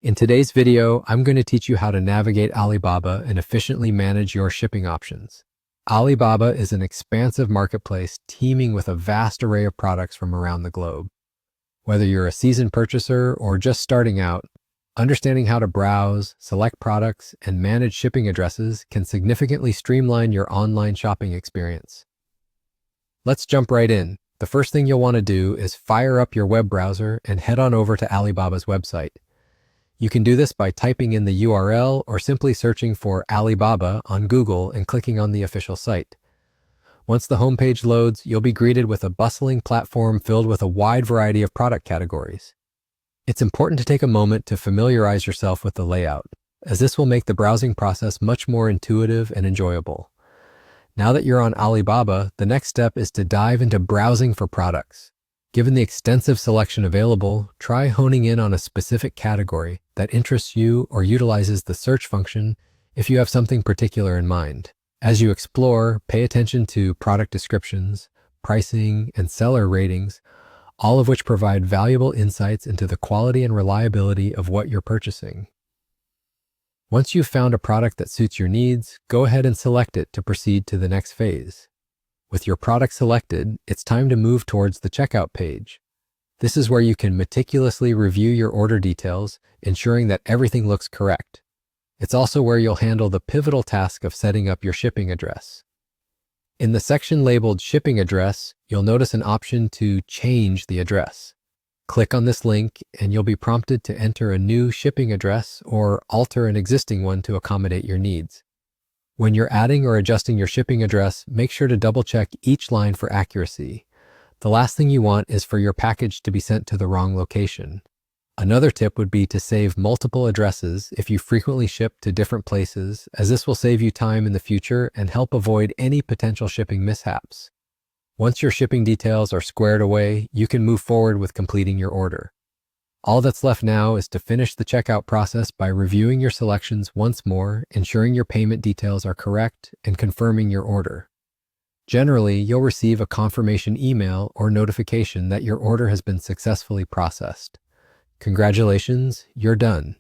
In today's video, I'm going to teach you how to navigate Alibaba and efficiently manage your shipping options. Alibaba is an expansive marketplace teeming with a vast array of products from around the globe. Whether you're a seasoned purchaser or just starting out, understanding how to browse, select products, and manage shipping addresses can significantly streamline your online shopping experience. Let's jump right in. The first thing you'll want to do is fire up your web browser and head on over to Alibaba's website. You can do this by typing in the URL or simply searching for Alibaba on Google and clicking on the official site. Once the homepage loads, you'll be greeted with a bustling platform filled with a wide variety of product categories. It's important to take a moment to familiarize yourself with the layout, as this will make the browsing process much more intuitive and enjoyable. Now that you're on Alibaba, the next step is to dive into browsing for products. Given the extensive selection available, try honing in on a specific category that interests you or utilizes the search function if you have something particular in mind. As you explore, pay attention to product descriptions, pricing, and seller ratings, all of which provide valuable insights into the quality and reliability of what you're purchasing. Once you've found a product that suits your needs, go ahead and select it to proceed to the next phase. With your product selected, it's time to move towards the checkout page. This is where you can meticulously review your order details, ensuring that everything looks correct. It's also where you'll handle the pivotal task of setting up your shipping address. In the section labeled Shipping Address, you'll notice an option to change the address. Click on this link and you'll be prompted to enter a new shipping address or alter an existing one to accommodate your needs. When you're adding or adjusting your shipping address, make sure to double-check each line for accuracy. The last thing you want is for your package to be sent to the wrong location. Another tip would be to save multiple addresses if you frequently ship to different places, as this will save you time in the future and help avoid any potential shipping mishaps. Once your shipping details are squared away, you can move forward with completing your order. All that's left now is to finish the checkout process by reviewing your selections once more, ensuring your payment details are correct, and confirming your order. Generally, you'll receive a confirmation email or notification that your order has been successfully processed. Congratulations, you're done.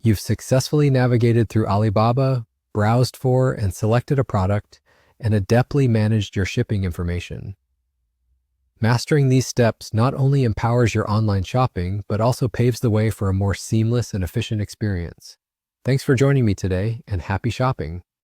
You've successfully navigated through Alibaba, browsed for and selected a product, and adeptly managed your shipping information. Mastering these steps not only empowers your online shopping, but also paves the way for a more seamless and efficient experience. Thanks for joining me today, and happy shopping.